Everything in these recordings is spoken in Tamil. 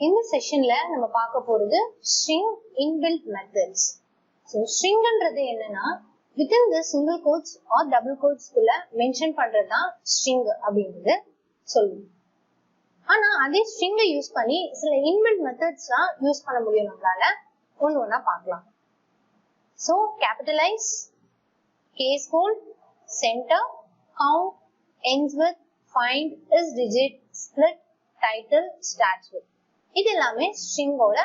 இந்த செஷன்ல நம்ம பார்க்க போறது string inbuilt methods. So string ன்றது என்னன்னா within the single quotes or double quotes குள்ள மென்ஷன் பண்றதுதான் string அப்படிங்கிறது சொல்லுவோம். ஆனா அதே string யூஸ் பண்ணி சில inbuilt methods தான் யூஸ் பண்ண முடியும் நம்மளால. ஒண்ணா பார்க்கலாம். So capitalize, case hold, center, count, ends with, find, is digit, split, title, starts with. இது எல்லாமே string ஓட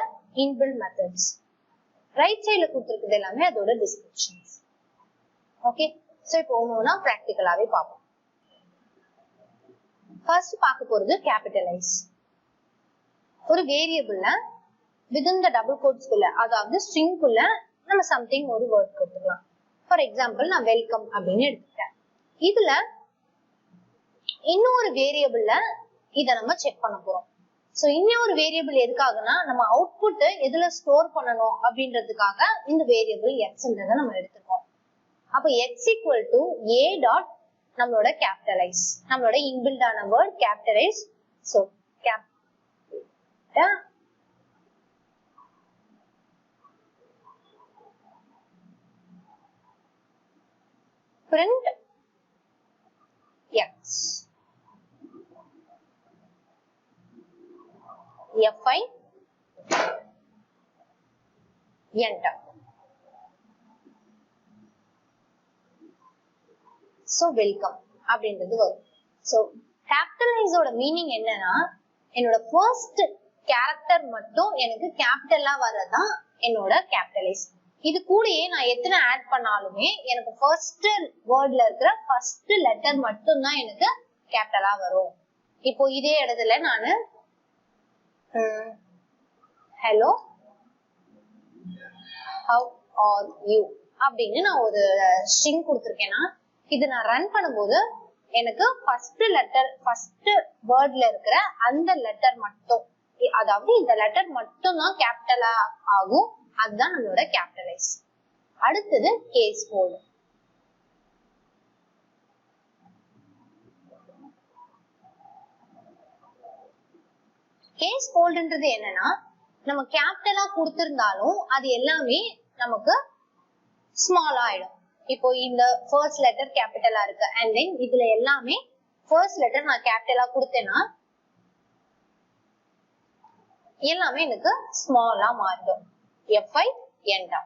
inbuilt methods. ரைட் சைடுல கொடுத்திருக்கிறது எல்லாமே அதோட descriptions. ஓகே, சோ இப்போ ஒவ்வொண்ணா பிராக்டிகலாவே பார்ப்போம். ஃபர்ஸ்ட் பார்க்க போறது capitalize. ஒரு வேரியபிள்ல within the double quotes குள்ள, அதாவது string குள்ள நம்ம something ஒரு word கொடுத்துக்கலாம். ஃபார் எக்ஸாம்பிள் நான் வெல்கம் அப்படின்னு எடுத்துட்டேன். இதுல இன்னொரு வேரியபிள்ல இத நம்ம செக் பண்ண போறோம். சோ இன்னொரு வேரியபிள் எதுக்காகனா நம்ம அவுட்புட் எதுல ஸ்டோர் பண்ணனும் அப்படின்றதுக்காக இந்த வேரியபிள் xன்றதை நம்ம எடுத்துக்கோம். அப்ப x equal to a dot நம்மளோட capitalize, நம்மளோட inbuilt ஆன word capitalize. So print x fi enter. So welcome அப்படின்றது வரும். So capitalize ஓட மீனிங் என்னன்னா என்னோட first character மட்டும் எனக்கு கேபிட்டலா வரதான் என்னோட capitalize. இது கூடயே நான் எத்தனை ஆட் பண்ணாலுமே எனக்கு ஃபர்ஸ்ட் வேர்ட்ல இருக்கிற ஃபர்ஸ்ட் லெட்டர் மட்டும் தான் எனக்கு கேபிட்டலா வரும். இப்போ இதே இடத்துல நானு hello how are you அப்படின்னு நான் ஒரு string கொடுத்திருக்கேன்னா இது நான் ரன் பண்ணும்போது எனக்கு ஃபர்ஸ்ட் லெட்டர் ஃபர்ஸ்ட் வேர்ட்ல இருக்கிற அந்த லெட்டர் மட்டும், அதாவது இந்த லெட்டர் மட்டும் தான் கேபிட்டலா ஆகும். அதுதான் நம்மளோட capitalize. அடுத்தது case hold. case holdன்றது என்னன்னா நம்ம கேபிட்டலா கொடுத்திருந்தாலும் அது எல்லாமே நமக்கு ஸ்மால் ஆயிடும். இப்போ இந்த ஃபர்ஸ்ட் லெட்டர் கேபிட்டலா இருக்கு and then இதுல எல்லாமே ஃபர்ஸ்ட் லெட்டர் நான் கேபிட்டலா கொடுத்தேன்னா எல்லாமே எனக்கு ஸ்மாலா மாறிடும். fi enter.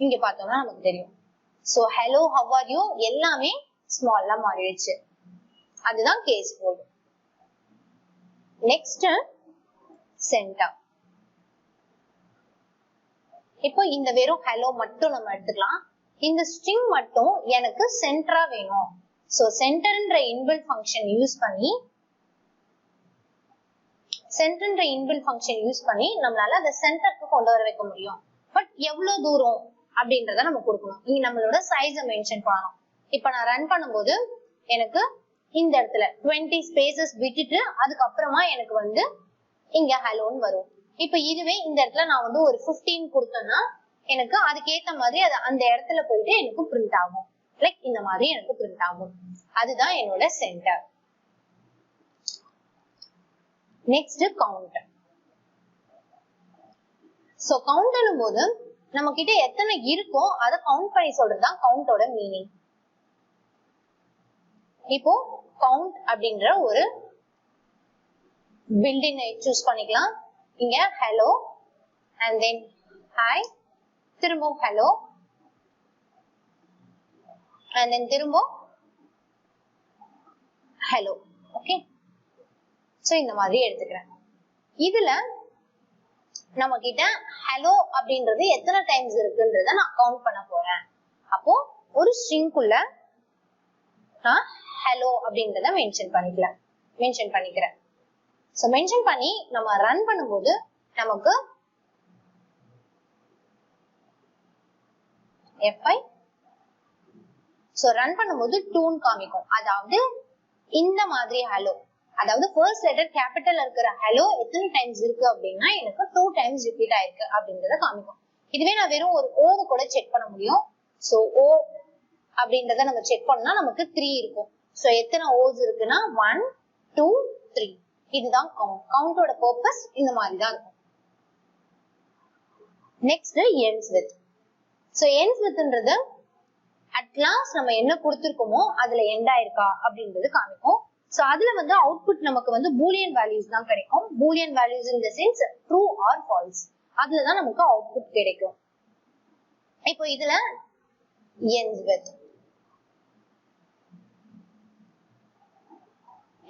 இங்க பார்த்தோம்னா நமக்கு தெரியும். So hello how are you எல்லாமே ஸ்மாலா மாறிடுச்சு. அதுதான் case hold. Next center. இப்போ இந்த வெறும் hello மட்டும் நம்ம எடுத்துக்கலாம். இந்த string மட்டும் எனக்கு சென்டரா வேணும். சோ சென்டர்ன்ற inbuilt function யூஸ் பண்ணி சென்டர்ன்ற inbuilt function யூஸ் பண்ணி நம்மளால அந்த சென்டருக்கு கொண்டு வர வைக்க முடியும். பட் எவ்வளவு தூரம் அப்படின்றத நம்ம கொடுக்கணும். இங்க நம்மளோட சைஸை மென்ஷன் பண்ணணும். இப்ப நான் ரன் பண்ணும்போது எனக்கு இந்த இடத்துல 20 ஸ்பேசஸ் விட்டுட்டு அதுக்கப்புறமா எனக்கு வந்து இங்க ஹலோன்னு வரும். இப்ப இதுவே இந்த இடத்துல நான் வந்து ஒரு 15 கொடுத்தேன்னா எனக்கு அதுக்கேத்த மாதிரி அது அந்த இடத்துல போயிட்டு எனக்கு பிரிண்ட் ஆகும். லைக் இந்த மாதிரி எனக்கு பிரிண்ட் ஆகும். அதுதான் என்னோட centre. Next count. So count போது நம்ம கிட்ட எத்தனை இருக்கோ அதை கவுண்ட் பண்ணி சொல்றதுதான் கவுண்டோட மீனிங். இப்போ கவுண்ட் அப்படின்ற ஒரு பில்டிங் சூஸ் பண்ணிக்கலாம். இங்க ஹலோ அண்ட் தென் ஹாய், திரும்ப ஹலோ அண்ட் தென் திரும்ப ஹலோ. ஓகே, சோ இந்த மாதிரி எடுத்துக்கிறேன். இதுல நம்ம கிட்ட ஹலோ அப்படின்றது எத்தனை டைம்ஸ் இருக்குன்றத நான் கவுண்ட் பண்ண போறேன். அப்போ ஒரு ஸ்ட்ரிங்குள்ள நான் ஹலோ அப்படின்றத மென்ஷன் பண்ணிக்கிறேன். சோ மென்ஷன் பண்ணி நம்ம ரன் பண்ணும்போது நமக்கு fi சோ ரன் பண்ணும்போது 2 காமிக்கும். அதாவது இந்த மாதிரி ஹலோ, அதாவது ஃபர்ஸ்ட் லெட்டர் கேபிட்டல் இருக்கிற ஹலோ எத்தனை டைம்ஸ் இருக்கு அப்படின்னா எனக்கு 2 டைம்ஸ் ரிப்பீட் ஆயிருக்கு அப்படின்றத காமிக்கும். இதுவே நான் வெறும் ஒரு ஓ கூட செக் பண்ண முடியும். சோ ஓ அப்படின்றத நம்ம செக் பண்ணா நமக்கு 3 இருக்கும். சோ எத்தனை ஓஸ் இருக்குன்னா 1 2 3 இதுதான் கவுண்ட். கவுண்டோட பர்பஸ் இந்த மாதிரி தான் இருக்கும். Next ends with. So ends withன்றது at last நம்ம என்ன கொடுத்திருக்கோமோ அதுல எண்ட் ஆயிருக்கா அப்படின்றது காமிக்கும். சோ அதுல வந்து அவுட்புட் நமக்கு வந்து பூலியன் வேல்யூஸ் தான் கிடைக்கும். Boolean values in the sense true or false. அதுல தான் நமக்கு அவுட்புட் கிடைக்கும். இப்போ இதுல ends with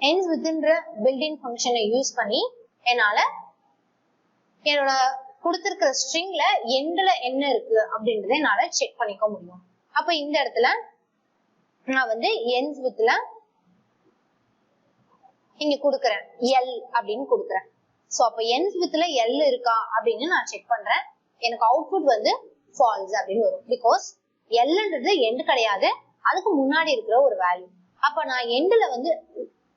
ends withன்ற built-in ஃபங்க்ஷனை யூஸ் பண்ணி என்னால என்னோட கொடுத்திருக்கிற ஸ்ட்ரிங்ல எண்ட்ல என்ன இருக்கு அப்படின்றத என்னால செக் பண்ணிக்க முடியும். அப்ப இந்த இடத்துல நான் வந்து ends withல இங்க கொடுக்கறேன் L அப்படின்னு கொடுக்கறேன். சோ அப்ப ends withல L இருக்கா அப்படின்னு நான் செக் பண்றேன். எனக்கு அவுட்புட் வந்து false அப்படின்னு வரும். பிகாஸ் Lன்றது எண்ட் கிடையாது, அதுக்கு முன்னாடி இருக்கிற ஒரு வேல்யூ. அப்ப நான் எண்ட்ல வந்து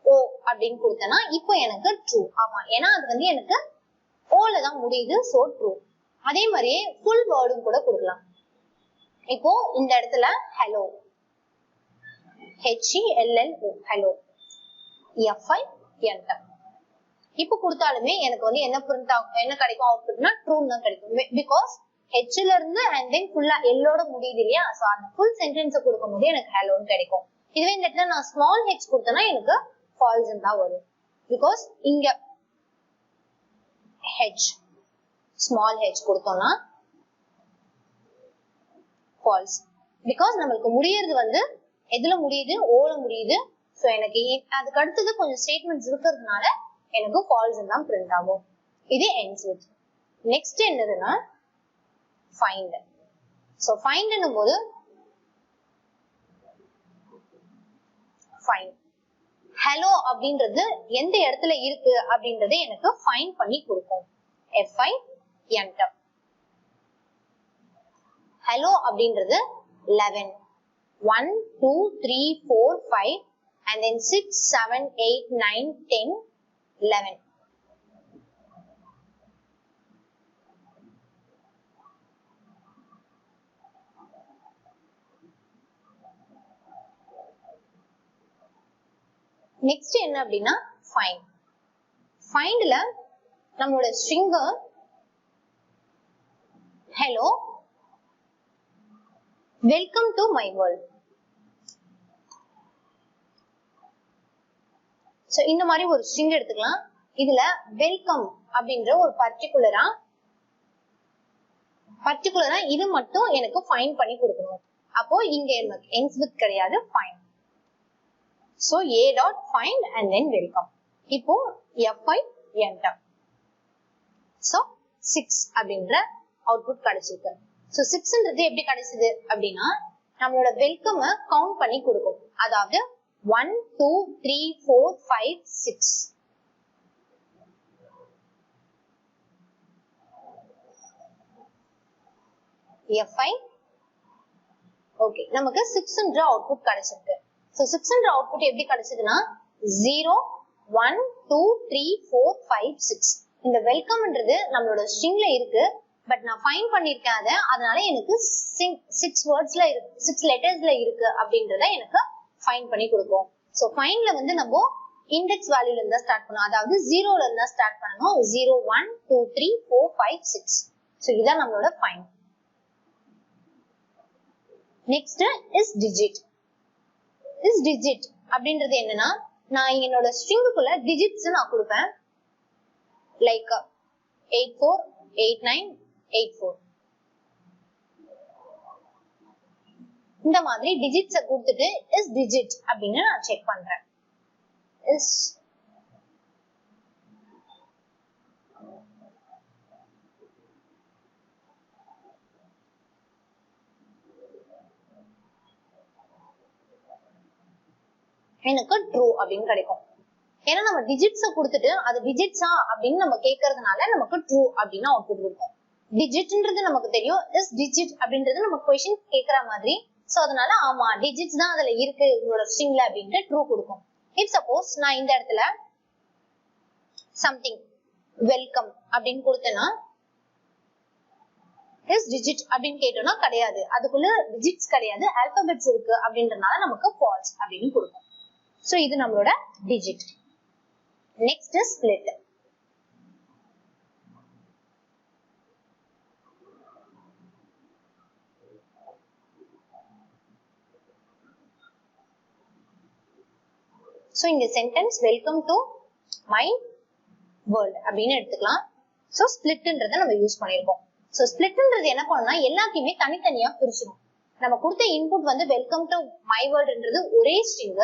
O அப்படின்னு கொடுத்தேன்னா இப்போ எனக்கு ட்ரூ. ஆமா, ஏன்னா அது வந்து எனக்கு ஓல தான் முடியுது. So true. அதே மாதிரியே ஃபுல் வேர்டும் கூட கொடுக்கலாம். இப்போ இந்த இடத்துல hello, HELLO, hello, FINT. இப்போ கொடுத்தாலுமே எனக்கு வந்து என்ன பிரிண்ட் என்ன கிடைக்கும் அவுட்புட்னா ட்ரூ தான் கிடைக்கும். பிகாஸ் ஹெச்ல இருந்து அண்ட் தென் ஃபுல்லா எல்லோட முடியுது இல்லையா? சோ அந்த ஃபுல் சென்டென்ஸை கொடுக்கும்போது எனக்கு ஹலோன்னு கிடைக்கும். இதுவே இந்த இடத்துல நான் ஸ்மால் ஹெச் கொடுத்தேன்னா எனக்கு ஃபால்ஸ் தான் வரும். பிகாஸ் இங்க ஹெச் ஸ்மால் ஹெச் கொடுத்தோம்னா ஃபால்ஸ். பிகாஸ் நம்மளுக்கு முடியறது வந்து எதுல முடியுது? ஓல முடியுது. சோ எனக்கு அதுக்கு அடுத்தது கொஞ்சம் ஸ்டேட்மெண்ட்ஸ் இருக்கிறதுனால எனக்கு ஃபால்ஸ் தான் பிரிண்ட் ஆகும். இது ends with. நெக்ஸ்ட் என்னதுன்னா find. சோ find போது find hello அப்படின்றது எந்த இடத்துல இருக்கு அப்படின்றதை எனக்கு ஃபைண்ட் பண்ணி கொடுக்கும். FINT. hello அப்படின்றது 11, 1 2 3 4 5 and then 6 7 8 9 10 11. நெக்ஸ்ட் என்ன அப்படின்னா find. findல நம்மளோட string hello welcome to my world. So இந்த மாதிரி ஒரு ஸ்ட்ரிங் எடுத்துக்கலாம். இதுல வெல்கம் அப்படின்ற ஒரு பர்டிகுலரா இது மட்டும் எனக்கு ஃபைண்ட் பண்ணி கொடுக்கணும். அப்போ இங்க எனக்கு ends with கிடையாது, find. So a dot find and then welcome. இப்போ FINT. So 6 அப்படின்ற அவுட்புட் கிடைச்சிருக்கு. So 6ன்றது எப்படி கிடைச்சது அப்படின்னா நம்மளோட வெல்கம் கவுண்ட் பண்ணி கொடுக்கும். அதாவது 1 2 3 4 5 6. FI. ஓகே, நமக்கு 6ன்ற அவுட்புட் கிடைச்சிருக்கு. சோ 6ன்ற அவுட்புட் எப்படி கிடைச்சதுன்னா 0 1 2 3 4 5 6. இந்த வெல்கம்ன்றது நம்மளோட ஸ்ட்ரிங்ல இருக்கு. பட் நான் ஃபைண்ட் பண்ணிருக்கேன் அதனால எனக்கு 6 வேர்ட்ஸ்ல இருக்கு, 6 லெட்டர்ஸ்ல இருக்கு அப்படின்றத எனக்கு ஃபைண்ட் பண்ணி கொடுக்கும். சோ ஃபைண்ட்ல வந்து நம்ம இண்டெக்ஸ் வேல்யூல இருந்தா ஸ்டார்ட் பண்ணணும். அதாவது 0ல இருந்தா ஸ்டார்ட் பண்ணணும். 0 1 2 3 4 5 6. சோ இதான் நம்மளோட find. Next is digit. Is digit அப்படின்றது என்னன்னா நான் என்னோட ஸ்ட்ரிங்குக்குள்ள டிஜிட்ஸ் நான் கொடுப்பேன். லைக் 84 89 84. இந்த மாதிரி டிஜிட்ஸ கொடுத்துட்டு இஸ் டிஜிட் அப்படின்னு நான் செக் பண்றேன். இஸ் எனக்கு ட்ரூ அப்படின்னு கிடைக்கும். ஏன்னா நம்ம டிஜிட்ஸ கொடுத்துட்டு அது டிஜிட்ஸா அப்படின்னு நம்ம கேட்கறதுனால நமக்கு ட்ரூ அப்படின்னு அவுட்புட் கொடுக்கும். டிஜிட்ன்றது நமக்கு தெரியும், இஸ் டிஜிட் அப்படின்றது நம்ம क्वेश्चन கேக்குற மாதிரி. சோ அதனால ஆமா டிஜிட்ஸ் தான் அதுல இருக்கு உங்களோட ஸ்ட்ரிங்ல அப்படின்ட்டு ட்ரூ கொடுக்கும். இப் சப்போஸ் நான் இந்த இடத்துல சம்திங் வெல்கம் அப்படின்னு கொடுத்தேன்னா இஸ் டிஜிட் அப்படின்னு கேட்டோம்னா கிடையாது, அதுக்குள்ள டிஜிட்ஸ் கிடையாது, ஆல்பபெட்ஸ் இருக்கு அப்படின்றதுனால நமக்கு ஃபால்ஸ் அப்படின்னு கொடுக்கும். சோ இது நம்மளோட digit. Next is split. So in the sentence, welcome to my world அப்படின்னு எடுத்துக்கலாம். So splitன்றதை நம்ம யூஸ் பண்ணிருக்கோம். So splitன்றது என்ன பண்ணா எல்லாத்தையுமே தனித்தனியா பிரிச்சிடும். நம்ம கொடுத்த இன்புட் வந்து வெல்கம் டு மை வேர்ல்ட்ன்றது ஒரே ஸ்ட்ரிங்.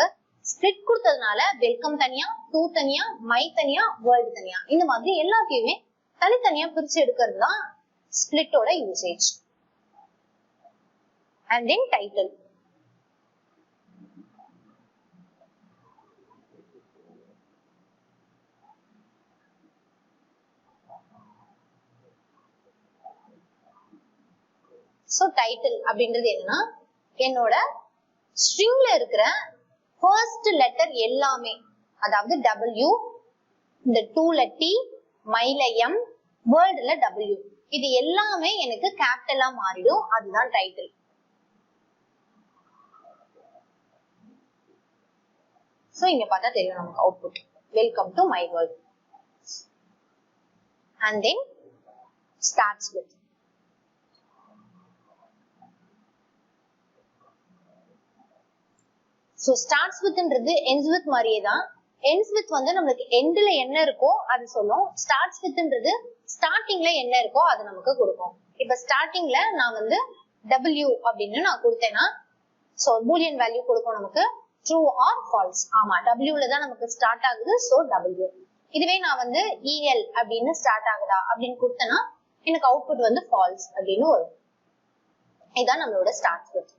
ஸ்பிளிட் கொடுத்ததுனால வெல்கம் தனியா, டு தனியா, மை தனியா, வேர்ல்ட் தனியா, இந்த மாதிரி எல்லாத்தையுமே தனித்தனியா பிரிச்சு எடுக்கிறது தான் ஸ்பிளிட்டோட usage. And then title. So title அப்படின்றது என்னன்னா என்னோட ஸ்ட்ரிங்ல இருக்கிற ஃபர்ஸ்ட் லெட்டர் எல்லாமே, அதாவது W, இந்த 2ல T, மைல M, வேர்ல்ட்ல W, இது எல்லாமே எனக்கு கேபிட்டலா மாறிடும். அதுதான் டைட்டில். சோ இங்க பார்த்தா தெரியும் நமக்கு output welcome to my world. And then starts with. So starts withன்றது ends with மாதிரியே தான். ends with வந்து நமக்கு endல என்ன இருக்கோ அது சொல்லும். starts withன்றது ஸ்டார்டிங்ல என்ன இருக்கோ அது நமக்கு கொடுக்கும். இப்ப ஸ்டார்டிங்ல நான் வந்து W அப்படின்னு நான் கொடுத்தேன்னா so boolean value கொடுக்கும் நமக்கு true or false. ஆமா, Wல தான் நமக்கு ஸ்டார்ட் ஆகுது, so W. இதுவே நான் வந்து EL அப்படின்னு ஸ்டார்ட் ஆகுதா அப்படின்னு கொடுத்தேன்னா எனக்கு அவுட்புட் வந்து false அப்படின்னு வரும். இதான் நம்மளோட starts with.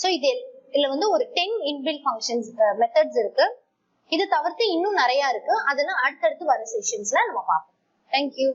so இதுல வந்து ஒரு 10 inbuilt functions methods இருக்கு. இது தவிர்த்து இன்னும் நிறைய இருக்கு. அதெல்லாம் அடுத்தடுத்து வர செஷன்ஸ்ல நம்ம பார்ப்போம். Thank you.